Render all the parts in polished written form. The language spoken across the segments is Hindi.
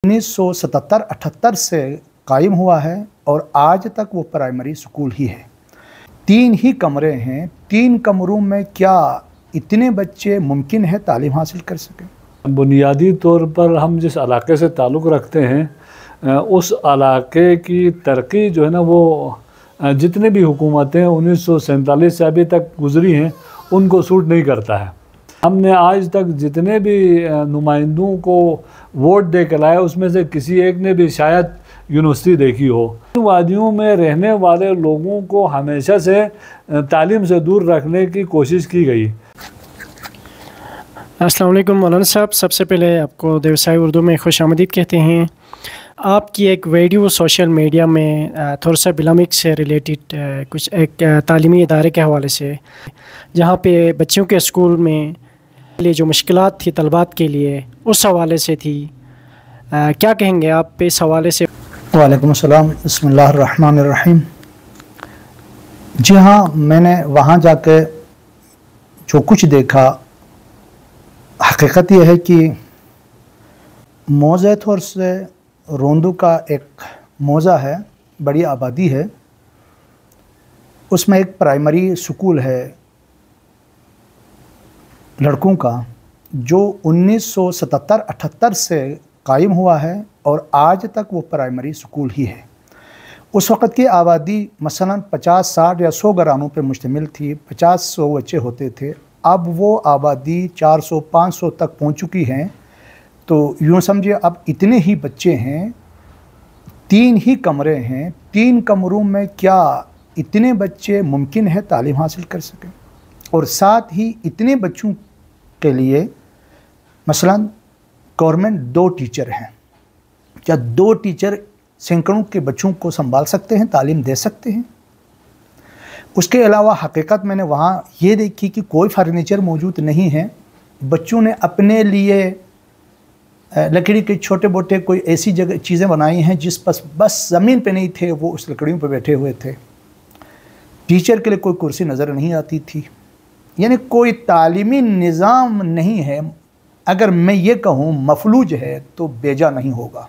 1977-78 से कायम हुआ है और आज तक वो प्राइमरी स्कूल ही है। 3 ही कमरे हैं। 3 कमरों में क्या इतने बच्चे मुमकिन है तालीम हासिल कर सकें? बुनियादी तौर पर हम जिस इलाके से ताल्लुक़ रखते हैं उस इलाके की तरक्की जो है ना वो जितने भी हुकूमतें 1947 से अभी तक गुजरी हैं उनको सूट नहीं करता है। हमने आज तक जितने भी नुमाइंदों को वोट दे के लाए उसमें से किसी एक ने भी शायद यूनिवर्सिटी देखी हो। वादियों में रहने वाले लोगों को हमेशा से तालीम से दूर रखने की कोशिश की गई। अस्सलाम वालेकुम मौलाना साहब, सबसे पहले आपको देवसाई उर्दू में खुशामदीद कहते हैं। आपकी एक वीडियो सोशल मीडिया में थोड़ा सा बिलामिक से रिलेटेड कुछ एक तालीमी इदारे के हवाले से, जहाँ पे बच्चों के स्कूल में लिए जो मुश्किलात थी तलबात के लिए उस हवाले से थी, क्या कहेंगे आप पे इस हवाले से? वालेकुम अस्सलाम, बिस्मिल्लाहिर्रहमानिर्रहीम। जी हाँ, मैंने वहाँ जाके जो कुछ देखा, हकीकत यह है कि मौज़े थोर से रोंदू का एक मौज़ा है, बड़ी आबादी है। उसमें एक प्राइमरी स्कूल है लड़कों का जो 1977-78 से कायम हुआ है और आज तक वो प्राइमरी स्कूल ही है। उस वक़्त की आबादी मसलन 50, 60 या 100 घरानों पर मुश्तमिल थी। 50-100 बच्चे होते थे। अब वो आबादी 400, 500 तक पहुंच चुकी हैं। तो यूँ समझिए अब इतने ही बच्चे हैं, 3 ही कमरे हैं। 3 कमरों में क्या इतने बच्चे मुमकिन है तालीम हासिल कर सकें? और साथ ही इतने बच्चों के लिए मसलन गवर्नमेंट 2 टीचर हैं। क्या 2 टीचर सैकड़ों के बच्चों को संभाल सकते हैं, तालीम दे सकते हैं? उसके अलावा हकीकत मैंने वहाँ ये देखी कि कोई फर्नीचर मौजूद नहीं है। बच्चों ने अपने लिए लकड़ी के छोटे मोटे कोई ऐसी जगह चीज़ें बनाई हैं जिस पर बस ज़मीन पे नहीं थे, वो उस लकड़ियों पे बैठे हुए थे। टीचर के लिए कोई कुर्सी नज़र नहीं आती थी। यानी कोई तालीमी निज़ाम नहीं है। अगर मैं ये कहूँ मफलूज है तो बेजा नहीं होगा।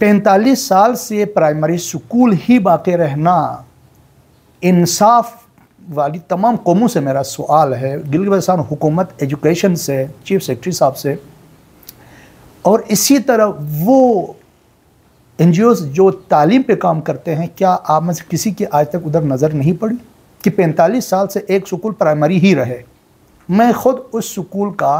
45 साल से प्राइमरी स्कूल ही बाकी रहना, इंसाफ वाली तमाम कौमों से मेरा सवाल है, गिलगित-बल्तिस्तान हुकूमत, एजुकेशन से, चीफ सेक्रेटरी साहब से, और इसी तरह वो NGOs जो तालीम पे काम करते हैं, क्या आप में से किसी की आज तक उधर नज़र नहीं पड़ी कि 45 साल से एक स्कूल प्राइमरी ही रहे? मैं ख़ुद उस स्कूल का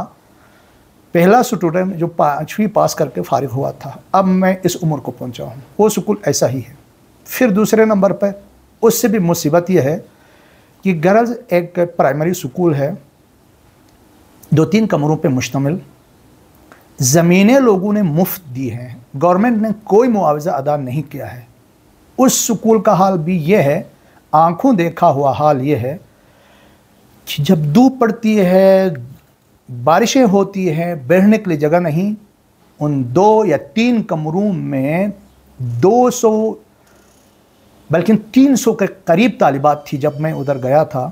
पहला स्टूडेंट जो 5वीं पास करके फारिग हुआ था। अब मैं इस उम्र को पहुंचा हूँ। वो स्कूल ऐसा ही है। फिर दूसरे नंबर पर उससे भी मुसीबत यह है कि गर्ल्स एक प्राइमरी स्कूल है, 2-3 कमरों पे मुश्तमिल। ज़मीनें लोगों ने मुफ्त दी हैं, गवर्नमेंट ने कोई मुआवजा अदा नहीं किया है। उस स्कूल का हाल भी ये है, आंखों देखा हुआ हाल ये है कि जब धूप पड़ती है, बारिशें होती हैं, बैठने के लिए जगह नहीं। उन 2 या 3 कमरों में 200 बल्कि 300 के करीब तालिबात थी। जब मैं उधर गया था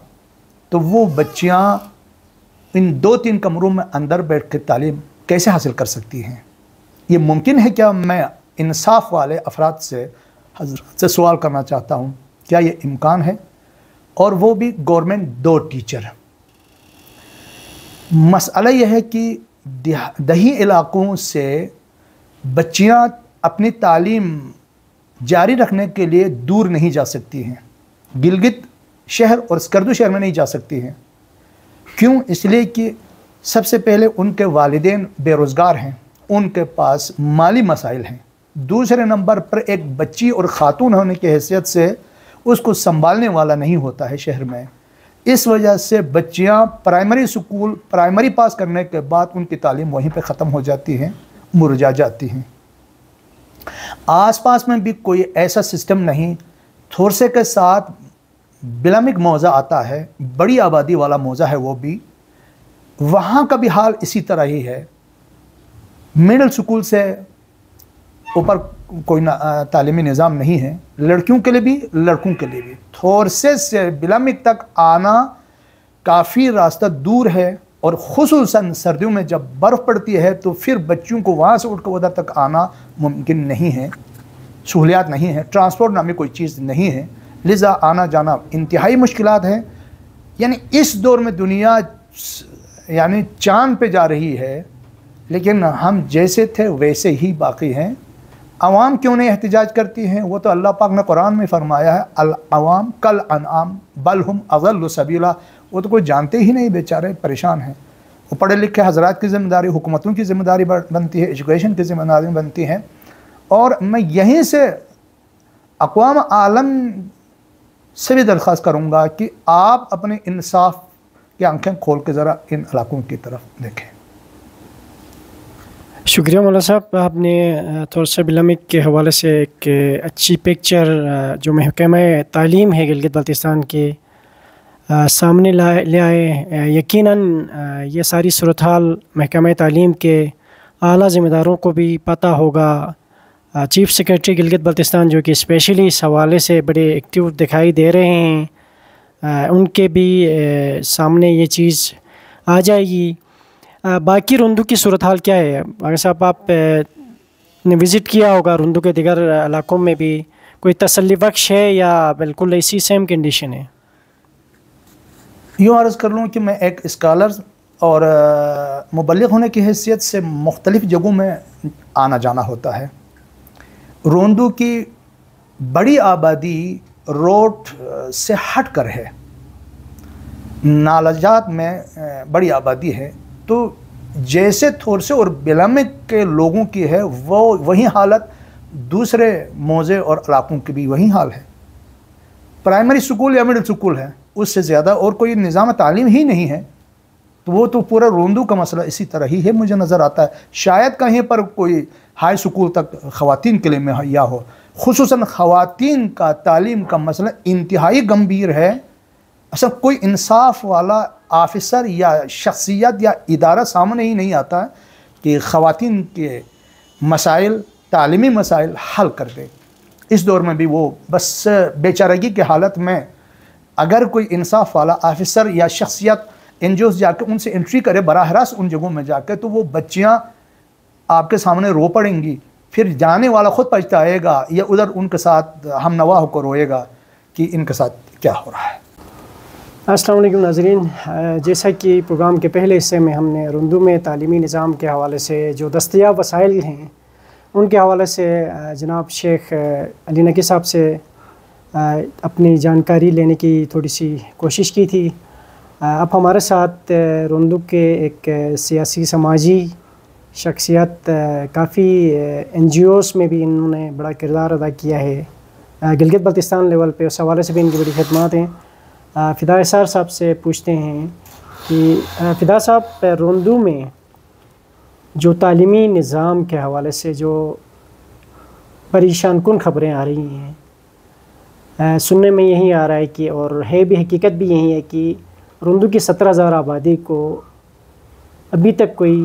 तो वो बच्चियां इन 2-3 कमरों में अंदर बैठ के तालीम कैसे हासिल कर सकती हैं? ये मुमकिन है क्या? मैं इंसाफ वाले अफराद से हज़रत से सवाल करना चाहता हूँ, क्या ये इम्कान है? और वो भी गवर्नमेंट 2 टीचर। मसला यह है कि दही इलाकों से बच्चियां अपनी तालीम जारी रखने के लिए दूर नहीं जा सकती हैं। गिलगित शहर और स्कर्दू शहर में नहीं जा सकती हैं। क्यों? इसलिए कि सबसे पहले उनके वालिदैन बेरोज़गार हैं, उनके पास माली मसाइल हैं। दूसरे नंबर पर एक बच्ची और ख़ातून होने की हैसियत से उसको संभालने वाला नहीं होता है शहर में। इस वजह से बच्चियां प्राइमरी स्कूल प्राइमरी पास करने के बाद उनकी तालीम वहीं पे ख़त्म हो जाती हैं, मुरझा जाती हैं। आसपास में भी कोई ऐसा सिस्टम नहीं। थोरसे के साथ बिलामिक मौज़ा आता है, बड़ी आबादी वाला मौज़ा है वो भी, वहाँ का भी हाल इसी तरह ही है। मिडिल स्कूल से ऊपर कोई तालीमी निज़ाम नहीं है, लड़कियों के लिए भी लड़कों के लिए भी। थोरसे से बिलामिक तक आना काफ़ी रास्ता दूर है। और ख़ुसूसन सर्दियों में जब बर्फ़ पड़ती है तो फिर बच्चों को वहाँ से उठकर उधर तक आना मुमकिन नहीं है, सहूलियात नहीं है, ट्रांसपोर्ट नामी कोई चीज़ नहीं है, लिज़ा आना जाना इंतहाई मुश्किलात है। यानी इस दौर में दुनिया यानी चाँद पे जा रही है, लेकिन हम जैसे थे वैसे ही बाकी हैं। अवाम क्यों नहीं एहतिजाज करती हैं? वो तो अल्लाह पाक ने कुरान में फरमाया है, अल अवाम कल अनआम बल हुम अज़ल्लु सबीला। वो तो कोई जानते ही नहीं, बेचारे परेशान हैं। वो पढ़े लिखे हजरात की ज़िम्मेदारी, हुकूमतों की ज़िम्मेदारी बनती है, एजुकेशन की ज़िम्मेदारी बनती है। और मैं यहीं से अक़वाम आलम से भी दरख्वास्त करूँगा कि आप अपने इंसाफ की आंखें खोल के ज़रा इन इलाकों की तरफ देखें। शुक्रिया मौलाना साहब, आपने थोड़ा बिलामिक के हवाले से एक अच्छी पिक्चर जो महकमा तालीम है गिलगित बल्तिस्तान के सामने ले आए। यकीनन ये सारी सूरत हाल महकमा तालीम के आला ज़िम्मेदारों को भी पता होगा। चीफ़ सेक्रेटरी गिलगित बल्तिस्तान जो कि स्पेशली इस हवाले से बड़े एक्टिव दिखाई दे रहे हैं, उनके भी सामने ये चीज़ आ जाएगी। बाकी रुंदू की सूरत हाल क्या है? अगर साहब आप ने विज़िट किया होगा रुंदू के दिगर इलाकों में भी, कोई तसल्ली बख्श है या बिल्कुल ऐसी सेम कंडीशन है? यूँ अर्ज़ कर लूँ कि मैं एक स्कॉलर और मुबल्लिग होने की हैसियत से मुख्तलिफ़ जगहों में आना जाना होता है। रोंदू की बड़ी आबादी रोड से हट कर है, नालाजात में बड़ी आबादी है। तो जैसे थोरसे और बिलामिक के लोगों की है वो वही हालत दूसरे मौज़े और इलाकों की भी वही हाल है। प्राइमरी स्कूल या मिडिल स्कूल है, उससे ज़्यादा और कोई निज़ाम तालीम ही नहीं है। तो वो तो पूरा रोंदू का मसला इसी तरह ही है, मुझे नज़र आता है। शायद कहीं पर कोई हाई स्कूल तक ख़वातीन के लिए मुहैया हो। खुसूसन ख़वातीन का तालीम का मसला इंतहाई गंभीर है। असल कोई इंसाफ वाला ऑफिसर या शख्सियत या इदारा सामने ही नहीं आता कि ख़वातीन के मसाइल, तालीमी मसाइल हल कर दे। इस दौर में भी वो बस बेचारगी की हालत में अगर कोई इंसाफ वाला ऑफिसर या शख्सियत NGOs जाके उनसे एंट्री करे बराह रास्त उन जगहों में जाके, तो वो बच्चियाँ आपके सामने रो पड़ेंगी। फिर जाने वाला ख़ुद पछताएगा या उधर उनके साथ हम नवा होकर रोएगा कि इनके साथ क्या हो रहा है। अस्सलाम वालेकुम नाज़रीन, जैसा कि प्रोग्राम के पहले हिस्से में हमने रुंदू में तालीमी निज़ाम के हवाले से जो दस्तयाब वसाइल हैं उनके हवाले से जनाब शेख अली नकी साहब से अपनी जानकारी लेने की थोड़ी सी कोशिश की थी। अब हमारे साथ रुंदू के एक सियासी समाजी शख्सियत, काफ़ी NGOs में भी इन्होंने बड़ा किरदार अदा किया है गिलगित बल्तिस्तान लेवल पे, उस हवाले से भी इनकी बड़ी खिदमत हैं। फ़िदा इसार साहब से पूछते हैं कि फ़िदा साहब, रुंदू में जो तालीमी निज़ाम के हवाले से जो परेशान कुन ख़बरें आ रही हैं, सुनने में यही आ रहा है कि, और है भी हकीकत भी यही है कि रुंदू की 17,000 आबादी को अभी तक कोई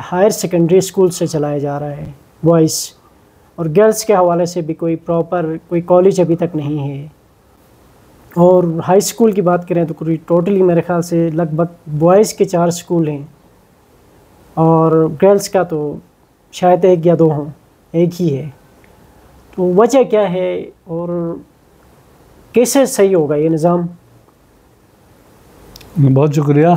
हायर सेकेंडरी स्कूल से चलाया जा रहा है बॉयज़, और गर्ल्स के हवाले से भी कोई प्रॉपर कोई कॉलेज अभी तक नहीं है। और हाई स्कूल की बात करें तो कोई टोटली मेरे ख़्याल से लगभग बॉयज़ के 4 स्कूल हैं और गर्ल्स का तो शायद 1 या 2 हों, एक ही है। तो वजह क्या है और कैसे सही होगा ये निज़ाम? बहुत शुक्रिया।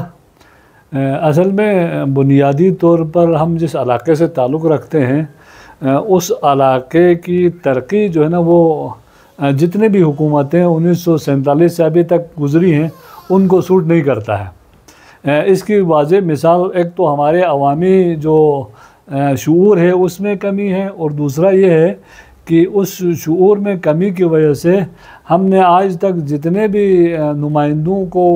असल में बुनियादी तौर पर हम जिस इलाके से ताल्लुक़ रखते हैं उस इलाके की तरक्की जो है ना, वो जितने भी हुकूमतें 1947 से अभी तक गुज़री हैं उनको सूट नहीं करता है। इसकी वाज़ेह मिसाल एक तो हमारे अवामी जो शऊर है उसमें कमी है, और दूसरा ये है कि उस शऊर में कमी की वजह से हमने आज तक जितने भी नुमाइंदों को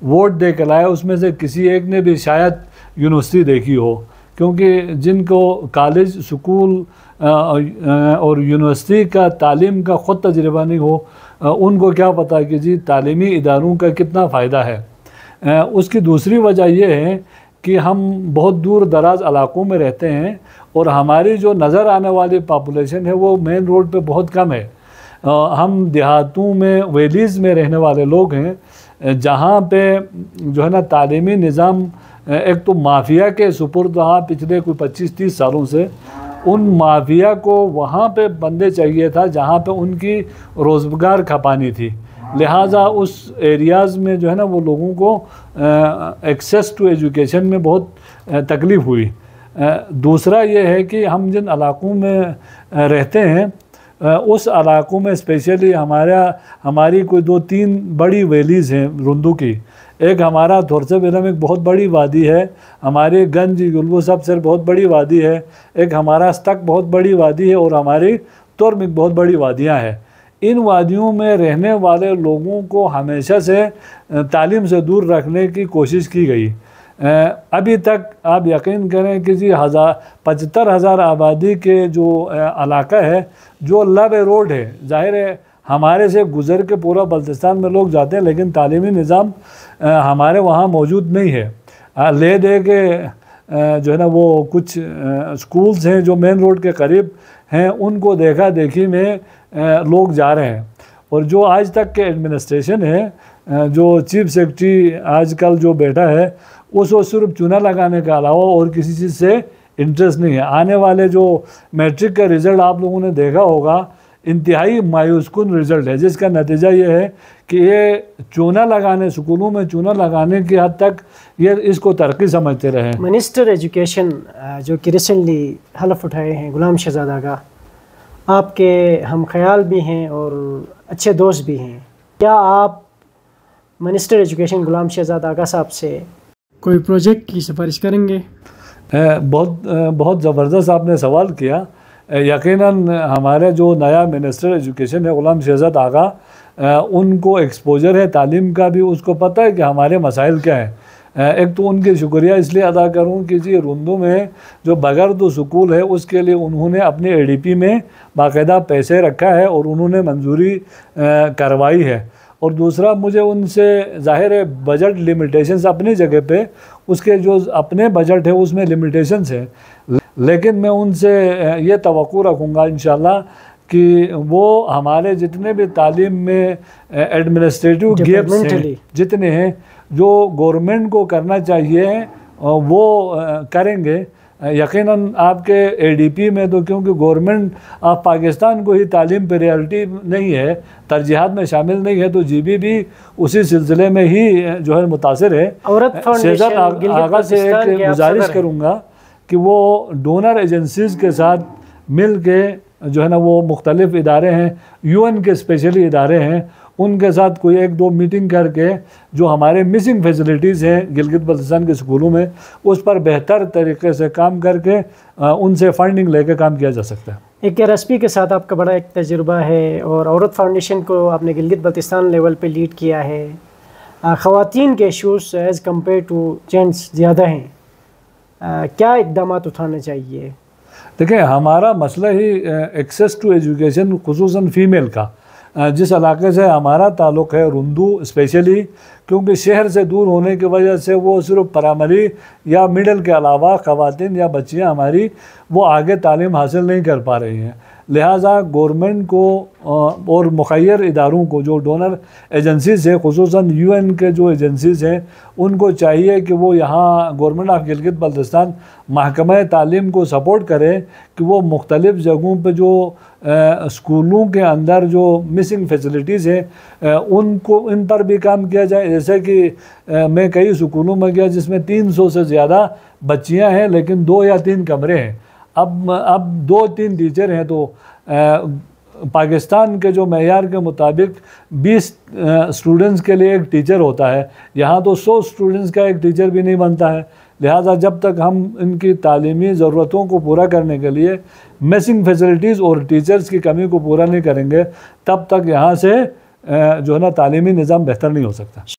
वोट दे के लाए उसमें से किसी एक ने भी शायद यूनिवर्सिटी देखी हो, क्योंकि जिनको कॉलेज, स्कूल और यूनिवर्सिटी का तालीम का ख़ुद तजुर्बा नहीं हो, उनको क्या पता कि जी तालीमी इदारों का कितना फ़ायदा है। उसकी दूसरी वजह यह है कि हम बहुत दूर दराज इलाकों में रहते हैं और हमारी जो नज़र आने वाली पॉपुलेशन है वो मेन रोड पे बहुत कम है। हम देहातों में, वैलीज़ में रहने वाले लोग हैं जहाँ पे जो है ना तालीमी निज़ाम एक तो माफिया के सुपुर्द रहा पिछले कोई 25-30 सालों से। उन माफिया को वहाँ पे बंदे चाहिए था जहाँ पे उनकी रोज़गार खपानी थी, लिहाजा उस एरियाज़ में जो है ना वो लोगों को एक्सेस टू एजुकेशन में बहुत तकलीफ़ हुई। दूसरा ये है कि हम जिन इलाक़ों में रहते हैं उस इलाक़ों में स्पेशली हमारी कोई 2-3 बड़ी वैलीज़ हैं रुंदू की। एक हमारा थोरसा बिलम एक बहुत बड़ी वादी है, हमारे गंज गुलबो सबसर बहुत बड़ी वादी है, एक हमारा स्तक बहुत बड़ी वादी है और हमारी तुर्म एक बहुत बड़ी वादियाँ हैं। इन वादियों में रहने वाले लोगों को हमेशा से तालीम से दूर रखने की कोशिश की गई। अभी तक आप यकीन करें कि जी 75,000 आबादी के जो इलाका है जो लब रोड है, जाहिर है हमारे से गुज़र के पूरा बल्तिस्तान में लोग जाते हैं, लेकिन तालीमी निज़ाम हमारे वहाँ मौजूद नहीं है। ले दे के जो है ना वो कुछ स्कूल्स हैं जो मेन रोड के करीब हैं, उनको देखा देखी में लोग जा रहे हैं। और जो आज तक के एडमिनिस्ट्रेशन है, जो चीफ सेक्रेटरी आजकल जो बैठा है, उसको सिर्फ चूना लगाने के अलावा और किसी चीज़ से इंटरेस्ट नहीं है। आने वाले जो मैट्रिक का रिज़ल्ट आप लोगों ने देखा होगा, इंतहाई मायूसकुन रिज़ल्ट है, जिसका नतीजा ये है कि ये चूना लगाने, स्कूलों में चूना लगाने की हद तक ये इसको तरक्की समझते रहे। मिनिस्टर एजुकेशन जो कि रिसेंटली हलफ उठाए हैं गुलाम शहजादा का, आपके हम ख्याल भी हैं और अच्छे दोस्त भी हैं, क्या आप मिनिस्टर एजुकेशन गुलाम शहजादा आगा साहब से कोई प्रोजेक्ट की सिफारिश करेंगे? बहुत ज़बरदस्त आपने सवाल किया। यकीनन हमारे जो नया मिनिस्टर एजुकेशन है गुलाम शहजाद आगा, उनको एक्सपोजर है तालीम का भी, उसको पता है कि हमारे मसाइल क्या हैं। एक तो उनके शुक्रिया इसलिए अदा करूं कि जी रुंदू में जो बगैर स्कूल है उसके लिए उन्होंने अपने एडीपी में बाकायदा पैसे रखा है और उन्होंने मंजूरी करवाई है। और दूसरा, मुझे उनसे जाहिर है बजट लिमिटेशंस अपनी जगह पे, उसके जो अपने बजट है उसमें लिमिटेशंस है, लेकिन मैं उनसे ये तवक्को रखूँगा इंशाल्लाह कि वो हमारे जितने भी तालीम में एडमिनिस्ट्रेटिव गैप्स हैं जितने हैं, जो गवर्नमेंट को करना चाहिए वो करेंगे। यकीनन आपके एडीपी में तो क्योंकि गवर्नमेंट ऑफ पाकिस्तान को ही तालीम प्रायोरिटी नहीं है, तरजीहात में शामिल नहीं है, तो जीबी भी उसी सिलसिले में ही जो है मुतासिर है। शहजाद आगा से एक गुजारिश करूँगा कि वो डोनर एजेंसीज़ के साथ मिल के जो है ना वो मुख्तलिफ इदारे हैं, यूएन के स्पेशली इदारे हैं, उनके साथ कोई 1-2 मीटिंग करके जो हमारे मिसिंग फैसिलिटीज़ हैं गिलगित बल्तिस्तान के स्कूलों में, उस पर बेहतर तरीके से काम करके उनसे फंडिंग लेके काम किया जा सकता है। एक RSP के साथ आपका बड़ा एक तजुर्बा है और औरत फाउंडेशन को आपने गिलगित बल्तिस्तान लेवल पे लीड किया है। ख़वातीन के issues as compare to gents ज़्यादा हैं, क्या इक़दाम उठाने चाहिए? देखिए, हमारा मसला ही एक्सेस टू एजुकेशन खुसूसन फ़ीमेल का, जिस इलाके से हमारा ताल्लुक़ है रुंदू स्पेशली, क्योंकि शहर से दूर होने की वजह से वो सिर्फ प्राइमरी या मिडिल के अलावा ख़वातीन या बच्चियाँ हमारी वो आगे तालीम हासिल नहीं कर पा रही हैं। लिहाजा गवर्नमेंट को और मुखैर इदारों को, जो डोनर एजेंसीज़ है, खुसूसन UN के जो एजेंसीज़ हैं, उनको चाहिए कि वो यहाँ गवर्नमेंट ऑफ गिलगित बल्तिस्तान महकमा तालीम को सपोर्ट करें कि वो मुख्तलिफ़ जगहों पे जो स्कूलों के अंदर जो मिसिंग फैसिलिटीज़ हैं उनको इन पर भी काम किया जाए। जैसे कि मैं कई स्कूलों में गया जिसमें 300 से ज़्यादा बच्चियाँ हैं, लेकिन 2 या 3 कमरे हैं। अब 2-3 टीचर हैं, तो पाकिस्तान के जो मेयार के मुताबिक 20 स्टूडेंट्स के लिए एक टीचर होता है, यहाँ तो 100 स्टूडेंट्स का एक टीचर भी नहीं बनता है। लिहाजा जब तक हम इनकी तालीमी ज़रूरतों को पूरा करने के लिए मिसिंग फैसिलिटीज़ और टीचर्स की कमी को पूरा नहीं करेंगे, तब तक यहाँ से जो है ना तालीमी निज़ाम बेहतर नहीं हो सकता।